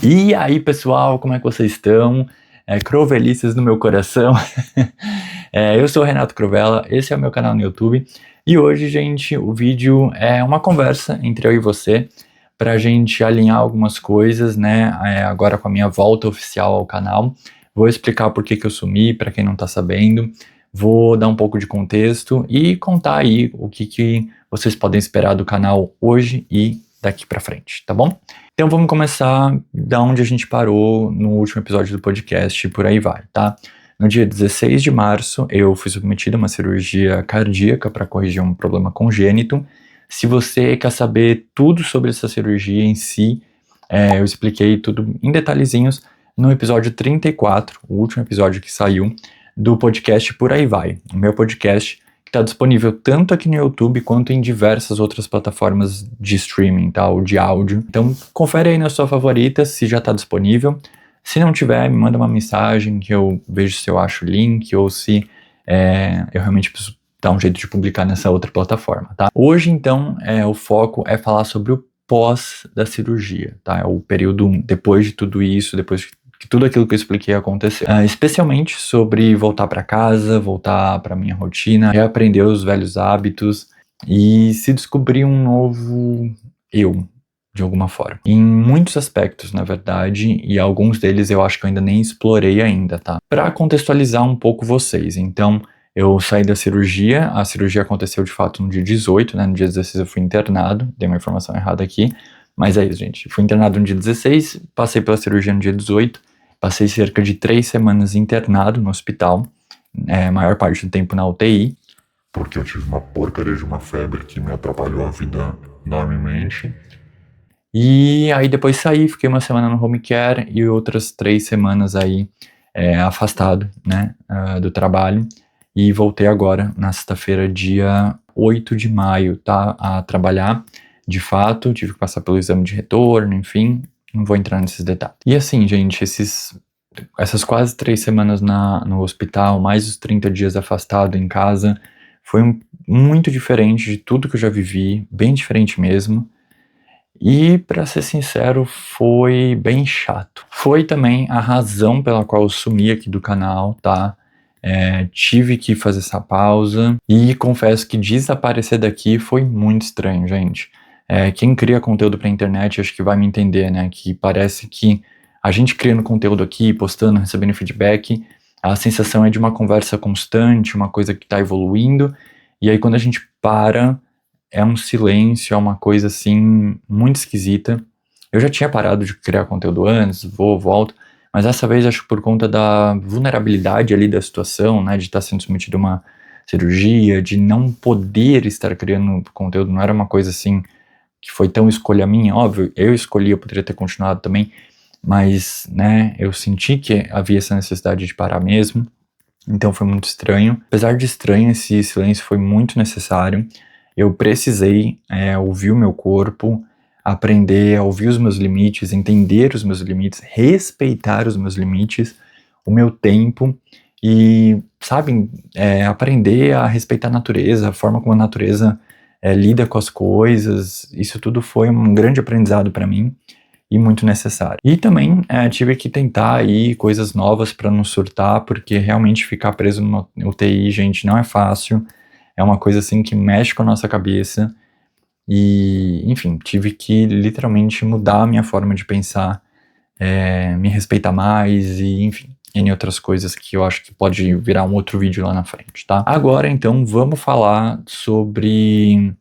E aí, pessoal, como é que vocês estão? Crovelices no meu coração. Eu sou o Renato Crovella, esse é o meu canal no YouTube. E hoje, gente, o vídeo é uma conversa entre eu e você, pra gente alinhar algumas coisas, né? Agora com a minha volta oficial ao canal. Vou explicar por que eu sumi, pra quem não tá sabendo. Vou dar um pouco de contexto e contar aí o que vocês podem esperar do canal hoje e daqui pra frente, tá bom? Então vamos começar da onde a gente parou no último episódio do podcast e por aí vai, tá? No dia 16 de março, eu fui submetido a uma cirurgia cardíaca para corrigir um problema congênito. Se você quer saber tudo sobre essa cirurgia em si, eu expliquei tudo em detalhezinhos no episódio 34, o último episódio que saiu, do podcast Por Aí Vai, o meu podcast que está disponível tanto aqui no YouTube quanto em diversas outras plataformas de streaming, tá, ou de áudio. Então confere aí na sua favorita se já está disponível. Se não tiver, me manda uma mensagem que eu vejo se eu acho o link ou se eu realmente preciso dar um jeito de publicar nessa outra plataforma, tá? Hoje, então, o foco é falar sobre o pós da cirurgia, tá? O período depois de tudo isso, depois que tudo aquilo que eu expliquei aconteceu. Especialmente sobre voltar para casa, voltar para minha rotina, reaprender os velhos hábitos e se descobrir um novo eu, de alguma forma. Em muitos aspectos, na verdade, e alguns deles eu acho que eu ainda nem explorei ainda, tá? Para contextualizar um pouco vocês, então, eu saí da cirurgia, a cirurgia aconteceu de fato no dia 18, né? No dia 16 eu fui internado, dei uma informação errada aqui, mas é isso, gente. Fui internado no dia 16, passei pela cirurgia no dia 18, passei cerca de 3 semanas internado no hospital, a maior parte do tempo na UTI. Porque eu tive uma porcaria de uma febre que me atrapalhou a vida enormemente. E aí depois saí, fiquei uma semana no home care e outras 3 semanas aí afastado, né, do trabalho. E voltei agora, na sexta-feira, dia 8 de maio, tá, a trabalhar. De fato, tive que passar pelo exame de retorno, enfim, não vou entrar nesses detalhes. E assim, gente, essas quase 3 semanas no hospital, mais os 30 dias afastado em casa, foi muito diferente de tudo que eu já vivi, bem diferente mesmo. E, pra ser sincero, foi bem chato. Foi também a razão pela qual eu sumi aqui do canal, tá? Tive que fazer essa pausa e confesso que desaparecer daqui foi muito estranho, gente. Quem cria conteúdo pra internet acho que vai me entender, né? Que parece que a gente criando conteúdo aqui, postando, recebendo feedback, a sensação é de uma conversa constante, uma coisa que tá evoluindo, e aí quando a gente para, é um silêncio, é uma coisa assim muito esquisita. Eu já tinha parado de criar conteúdo antes, volto, mas dessa vez acho que por conta da vulnerabilidade ali da situação, né, de estar sendo submetido a uma cirurgia, de não poder estar criando conteúdo, não era uma coisa assim que foi tão escolha minha, óbvio, eu escolhi, eu poderia ter continuado também, mas, né, eu senti que havia essa necessidade de parar mesmo, então foi muito estranho. Apesar de estranho, esse silêncio foi muito necessário. Eu precisei ouvir o meu corpo, aprender a ouvir os meus limites, entender os meus limites, respeitar os meus limites, o meu tempo e, sabe, aprender a respeitar a natureza, a forma como a natureza lida com as coisas. Isso tudo foi um grande aprendizado para mim e muito necessário. E também tive que tentar aí coisas novas para não surtar, porque realmente ficar preso numa UTI, gente, não é fácil. É uma coisa assim que mexe com a nossa cabeça e, enfim, tive que literalmente mudar a minha forma de pensar, me respeitar mais e, enfim, N outras coisas que eu acho que pode virar um outro vídeo lá na frente, tá? Agora, então, vamos falar sobre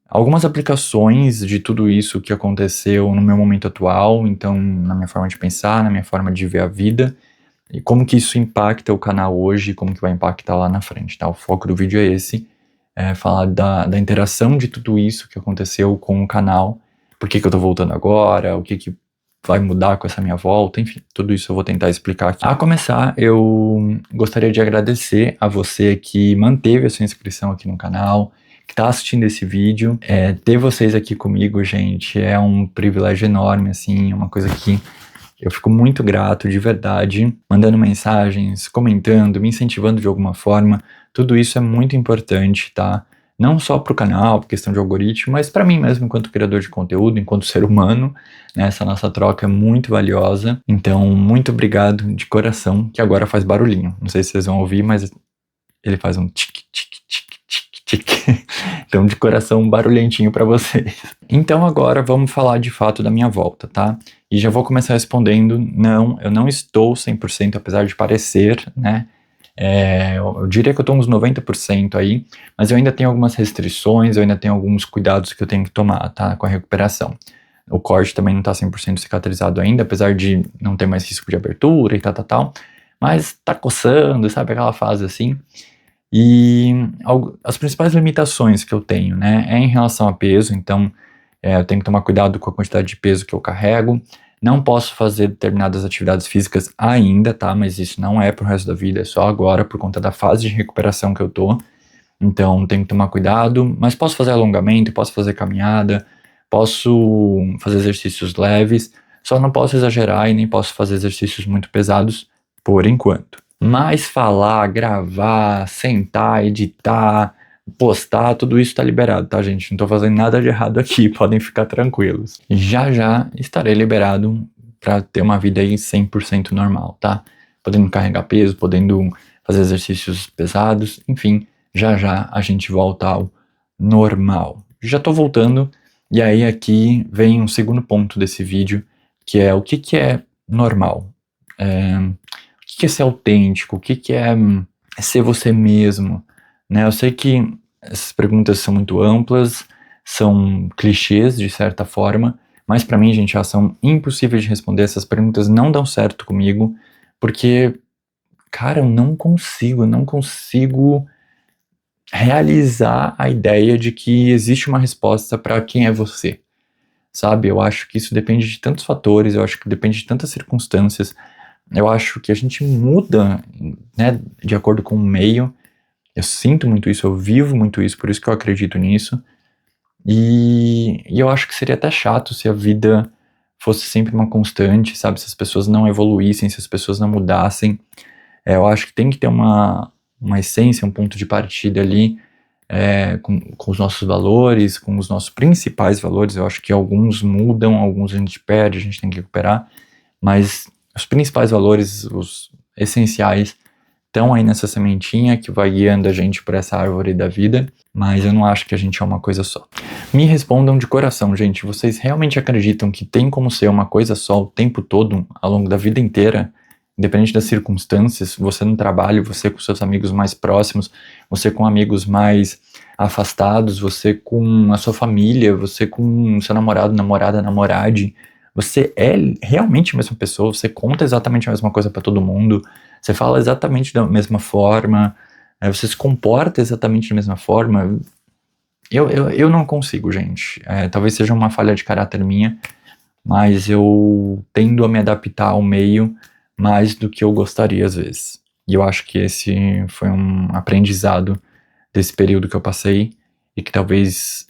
algumas aplicações de tudo isso que aconteceu no meu momento atual, então, na minha forma de pensar, na minha forma de ver a vida, e como que isso impacta o canal hoje, como que vai impactar lá na frente, tá? O foco do vídeo é esse, falar da interação de tudo isso que aconteceu com o canal, por que eu tô voltando agora, o que vai mudar com essa minha volta, enfim, tudo isso eu vou tentar explicar aqui. A começar, eu gostaria de agradecer a você que manteve a sua inscrição aqui no canal, que tá assistindo esse vídeo. Ter vocês aqui comigo, gente, é um privilégio enorme, assim, é uma coisa que eu fico muito grato, de verdade, mandando mensagens, comentando, me incentivando de alguma forma. Tudo isso é muito importante, tá? não só para o canal, por questão de algoritmo, mas para mim mesmo, enquanto criador de conteúdo, enquanto ser humano, né? Essa nossa troca é muito valiosa. Então, muito obrigado de coração, que agora faz barulhinho. Não sei se vocês vão ouvir, mas ele faz um tic, tic, tic, tic, tic. Então, de coração, um barulhentinho para vocês. Então, agora vamos falar de fato da minha volta, tá? E já vou começar respondendo, não, eu não estou 100%, apesar de parecer, né? Eu diria que eu tô uns 90% aí, mas eu ainda tenho algumas restrições, eu ainda tenho alguns cuidados que eu tenho que tomar, tá? Com a recuperação. O corte também não tá 100% cicatrizado ainda, apesar de não ter mais risco de abertura e tal, mas tá coçando, sabe? Aquela fase assim. E as principais limitações que eu tenho, né, é em relação a peso, então eu tenho que tomar cuidado com a quantidade de peso que eu carrego. Não posso fazer determinadas atividades físicas ainda, tá? Mas isso não é pro resto da vida, é só agora por conta da fase de recuperação que eu tô. Então tenho que tomar cuidado, mas posso fazer alongamento, posso fazer caminhada, posso fazer exercícios leves, só não posso exagerar e nem posso fazer exercícios muito pesados por enquanto. Mas falar, gravar, sentar, editar, postar, tudo isso tá liberado, tá, gente? Não tô fazendo nada de errado aqui, podem ficar tranquilos. Já já estarei liberado pra ter uma vida aí 100% normal, tá? Podendo carregar peso, podendo fazer exercícios pesados, enfim, já já a gente volta ao normal. Já tô voltando, e aí aqui vem um segundo ponto desse vídeo, que é o que é normal. O que é ser autêntico? O que é ser você mesmo? Né? Eu sei que essas perguntas são muito amplas, são clichês de certa forma, mas pra mim, gente, elas são impossíveis de responder. Essas perguntas não dão certo comigo, porque, cara, eu não consigo realizar a ideia de que existe uma resposta pra quem é você, sabe? Eu acho que isso depende de tantos fatores, eu acho que depende de tantas circunstâncias. Eu acho que a gente muda, né, de acordo com o meio. Eu sinto muito isso, eu vivo muito isso, por isso que eu acredito nisso. E eu acho que seria até chato se a vida fosse sempre uma constante, sabe? Se as pessoas não evoluíssem, se as pessoas não mudassem. Eu acho que tem que ter uma essência, um ponto de partida ali, com os nossos valores, com os nossos principais valores. Eu acho que alguns mudam, alguns a gente perde, a gente tem que recuperar, mas os principais valores, os essenciais, estão aí nessa sementinha que vai guiando a gente por essa árvore da vida, mas eu não acho que a gente é uma coisa só. Me respondam de coração, gente, vocês realmente acreditam que tem como ser uma coisa só o tempo todo, ao longo da vida inteira, independente das circunstâncias, você no trabalho, você com seus amigos mais próximos, você com amigos mais afastados, você com a sua família, você com seu namorado, namorada, namorade, você é realmente a mesma pessoa, você conta exatamente a mesma coisa pra todo mundo, você fala exatamente da mesma forma, você se comporta exatamente da mesma forma. Eu não consigo, gente. Talvez seja uma falha de caráter minha, mas eu tendo a me adaptar ao meio mais do que eu gostaria às vezes. E eu acho que esse foi um aprendizado desse período que eu passei, e que talvez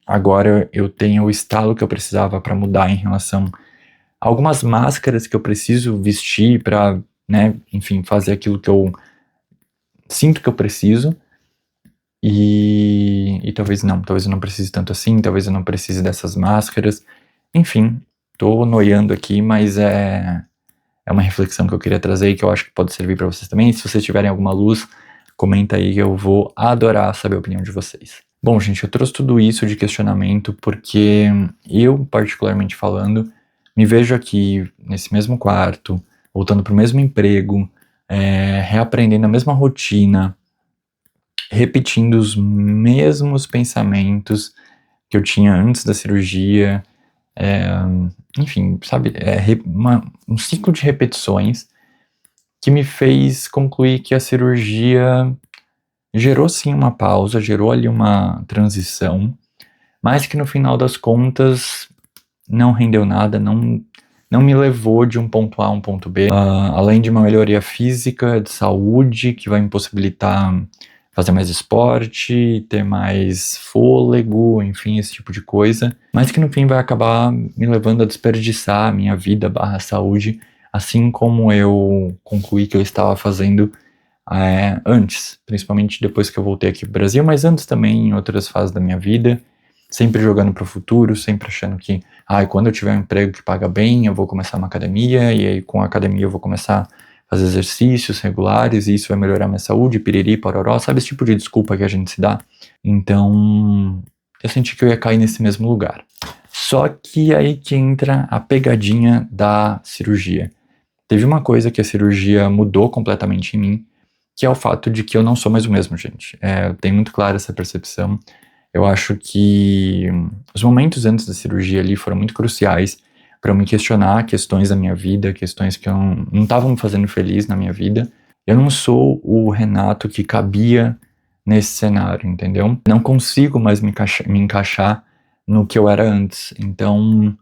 agora eu tenha o estalo que eu precisava para mudar em relação a algumas máscaras que eu preciso vestir para, né, enfim, fazer aquilo que eu sinto que eu preciso, e talvez eu não precise tanto assim, talvez eu não precise dessas máscaras, enfim, tô noiando aqui, mas é uma reflexão que eu queria trazer e que eu acho que pode servir para vocês também. Se vocês tiverem alguma luz, comenta aí que eu vou adorar saber a opinião de vocês. Bom, gente, eu trouxe tudo isso de questionamento porque eu, particularmente falando, me vejo aqui nesse mesmo quarto, voltando pro mesmo emprego, reaprendendo a mesma rotina, repetindo os mesmos pensamentos que eu tinha antes da cirurgia, enfim, sabe, um ciclo de repetições que me fez concluir que a cirurgia gerou sim uma pausa, gerou ali uma transição, mas que no final das contas não rendeu nada, não me levou de um ponto A a um ponto B, além de uma melhoria física, de saúde, que vai me possibilitar fazer mais esporte, ter mais fôlego, enfim, esse tipo de coisa, mas que no fim vai acabar me levando a desperdiçar a minha vida / saúde, assim como eu concluí que eu estava fazendo antes, principalmente depois que eu voltei aqui pro Brasil, mas antes também em outras fases da minha vida, sempre jogando pro futuro, sempre achando que, quando eu tiver um emprego que paga bem, eu vou começar uma academia, e aí com a academia eu vou começar a fazer exercícios regulares, e isso vai melhorar minha saúde, piriri, pororó, sabe esse tipo de desculpa que a gente se dá? Então, eu senti que eu ia cair nesse mesmo lugar. Só que aí que entra a pegadinha da cirurgia. Teve uma coisa que a cirurgia mudou completamente em mim, que é o fato de que eu não sou mais o mesmo, gente. Eu tenho muito clara essa percepção. Eu acho que os momentos antes da cirurgia ali foram muito cruciais para eu me questionar questões da minha vida, questões que não estavam me fazendo feliz na minha vida. Eu não sou o Renato que cabia nesse cenário, entendeu? Não consigo mais me encaixar no que eu era antes. Então,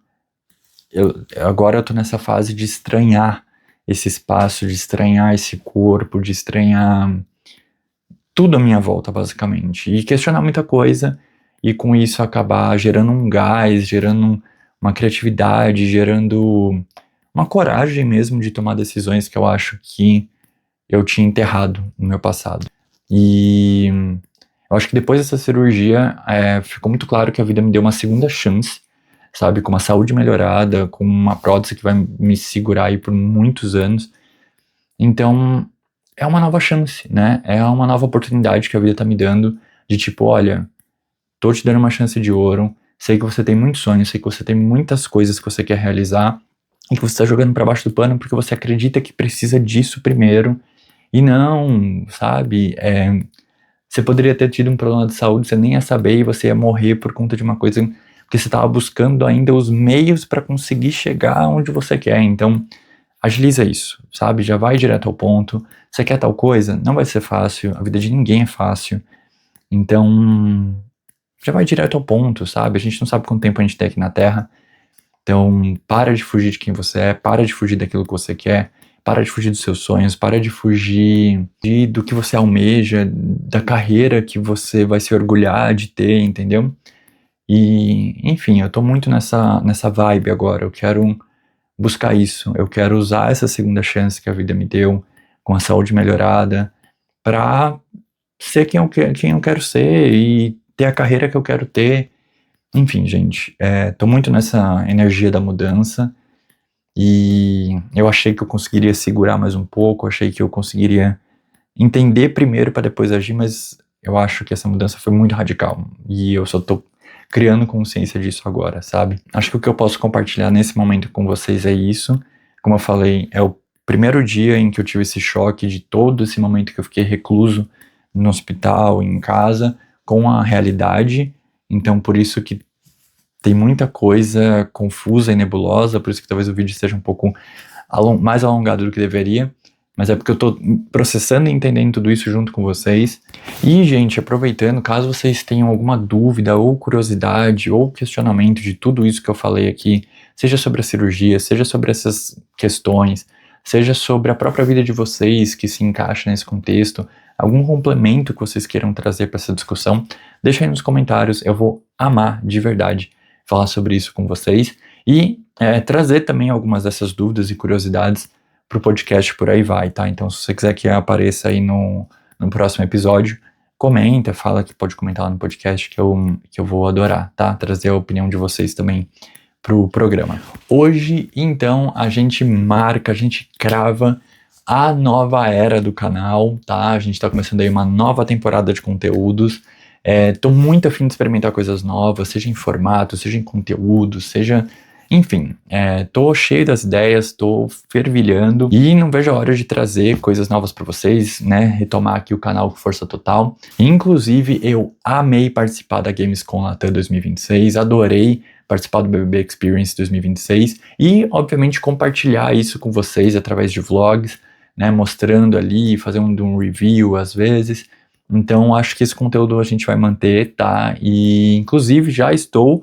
agora eu tô nessa fase de estranhar esse espaço, de estranhar esse corpo, de estranhar tudo à minha volta, basicamente. E questionar muita coisa, e com isso acabar gerando um gás, gerando uma criatividade, gerando uma coragem mesmo de tomar decisões que eu acho que eu tinha enterrado no meu passado. E eu acho que depois dessa cirurgia, ficou muito claro que a vida me deu uma segunda chance, sabe? Com uma saúde melhorada, com uma prótese que vai me segurar aí por muitos anos. Então, é uma nova chance, né? É uma nova oportunidade que a vida tá me dando de tipo, olha, tô te dando uma chance de ouro, sei que você tem muitos sonhos, sei que você tem muitas coisas que você quer realizar e que você tá jogando pra baixo do pano porque você acredita que precisa disso primeiro e não, sabe? Você poderia ter tido um problema de saúde, você nem ia saber e você ia morrer por conta de uma coisa porque você tava buscando ainda os meios pra conseguir chegar onde você quer. Então, agiliza isso, sabe? Já vai direto ao ponto. Você quer tal coisa? Não vai ser fácil. A vida de ninguém é fácil. Então, já vai direto ao ponto, sabe? A gente não sabe quanto tempo a gente tem aqui na Terra. Então, para de fugir de quem você é. Para de fugir daquilo que você quer. Para de fugir dos seus sonhos. Para de fugir do que você almeja. Da carreira que você vai se orgulhar de ter, entendeu? E, enfim, eu tô muito nessa vibe agora. Eu quero buscar isso, eu quero usar essa segunda chance que a vida me deu, com a saúde melhorada, pra ser quem eu quero ser e ter a carreira que eu quero ter. Enfim, gente, tô muito nessa energia da mudança e eu achei que eu conseguiria segurar mais um pouco, achei que eu conseguiria entender primeiro pra depois agir, mas eu acho que essa mudança foi muito radical e eu só tô criando consciência disso agora, sabe? Acho que o que eu posso compartilhar nesse momento com vocês é isso. Como eu falei, é o primeiro dia em que eu tive esse choque de todo esse momento que eu fiquei recluso no hospital, em casa, com a realidade. Então, por isso que tem muita coisa confusa e nebulosa, por isso que talvez o vídeo seja um pouco mais alongado do que deveria. Mas é porque eu tô processando e entendendo tudo isso junto com vocês. E, gente, aproveitando, caso vocês tenham alguma dúvida ou curiosidade ou questionamento de tudo isso que eu falei aqui, seja sobre a cirurgia, seja sobre essas questões, seja sobre a própria vida de vocês que se encaixa nesse contexto, algum complemento que vocês queiram trazer para essa discussão, deixa aí nos comentários, eu vou amar de verdade falar sobre isso com vocês e trazer também algumas dessas dúvidas e curiosidades pro podcast, por aí vai, tá? Então, se você quiser que apareça aí no próximo episódio, comenta, fala que pode comentar lá no podcast que eu vou adorar, tá? Trazer a opinião de vocês também pro programa. Hoje, então, a gente crava a nova era do canal, tá? A gente tá começando aí uma nova temporada de conteúdos. Tô muito afim de experimentar coisas novas, seja em formato, seja em conteúdo, seja... Enfim, tô cheio das ideias, tô fervilhando e não vejo a hora de trazer coisas novas pra vocês, né? Retomar aqui o canal com força total. Inclusive, eu amei participar da Gamescom Latam 2026, adorei participar do BBB Experience 2026 e, obviamente, compartilhar isso com vocês através de vlogs, né? Mostrando ali, fazendo um review às vezes. Então, acho que esse conteúdo a gente vai manter, tá? E, inclusive, já estou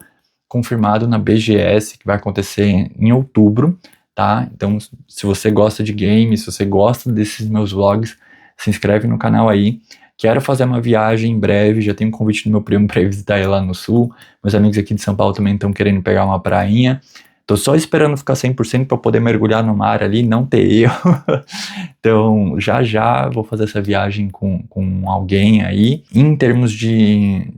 confirmado na BGS, que vai acontecer em outubro, tá? Então, se você gosta de games, se você gosta desses meus vlogs, se inscreve no canal aí. Quero fazer uma viagem em breve, já tenho um convite do meu primo para ir visitar ele lá no sul. Meus amigos aqui de São Paulo também estão querendo pegar uma prainha. Tô só esperando ficar 100% para poder mergulhar no mar ali, não ter erro. Então, já vou fazer essa viagem com alguém aí. Em termos de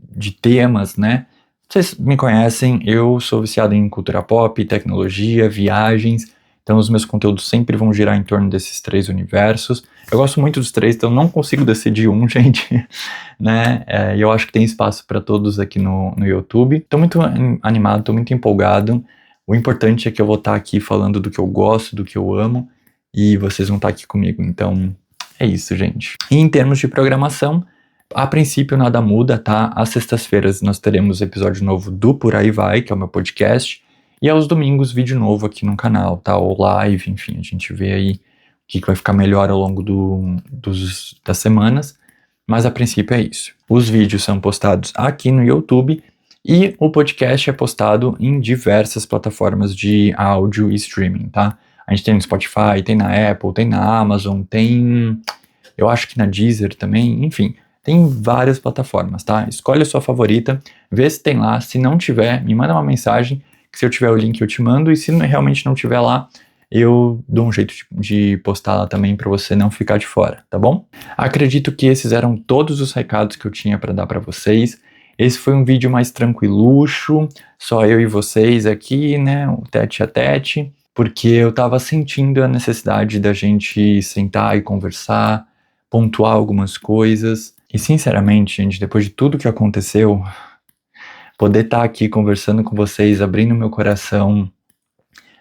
temas, né? Vocês me conhecem, eu sou viciado em cultura pop, tecnologia, viagens. Então, os meus conteúdos sempre vão girar em torno desses 3 universos. Eu gosto muito dos 3, então não consigo decidir um, gente, né? E eu acho que tem espaço para todos aqui no YouTube. Tô muito animado, tô muito empolgado. O importante é que eu vou estar aqui falando do que eu gosto, do que eu amo, e vocês vão estar aqui comigo. Então, é isso, gente. E em termos de programação, a princípio nada muda, tá? Às sextas-feiras nós teremos episódio novo do Por Aí Vai, que é o meu podcast, e aos domingos vídeo novo aqui no canal, tá? Ou live, enfim, a gente vê aí o que vai ficar melhor ao longo das semanas, mas a princípio é isso. Os vídeos são postados aqui no YouTube e o podcast é postado em diversas plataformas de áudio e streaming, tá? A gente tem no Spotify, tem na Apple, tem na Amazon, tem... eu acho que na Deezer também, enfim... tem várias plataformas, tá? Escolhe a sua favorita, vê se tem lá. Se não tiver, me manda uma mensagem, que se eu tiver o link eu te mando. E se realmente não tiver lá, eu dou um jeito de postar lá também para você não ficar de fora, tá bom? Acredito que esses eram todos os recados que eu tinha para dar para vocês. Esse foi um vídeo mais tranquiluxo, só eu e vocês aqui, né? O tete a tete, porque eu tava sentindo a necessidade da gente sentar e conversar, pontuar algumas coisas. E sinceramente, gente, depois de tudo que aconteceu, poder estar aqui conversando com vocês, abrindo meu coração,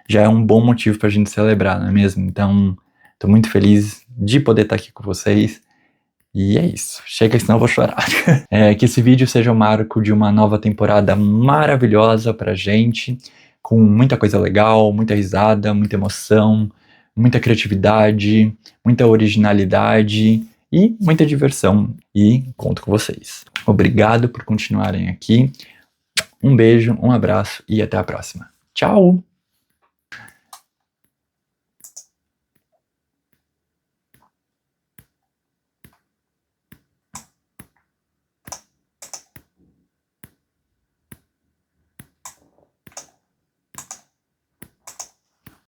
já é um bom motivo pra gente celebrar, não é mesmo? Então, tô muito feliz de poder estar aqui com vocês. E é isso. Chega, senão eu vou chorar. Que esse vídeo seja o marco de uma nova temporada maravilhosa pra gente, com muita coisa legal, muita risada, muita emoção, muita criatividade, muita originalidade e muita diversão. E conto com vocês. Obrigado por continuarem aqui. Um beijo, um abraço e até a próxima. Tchau!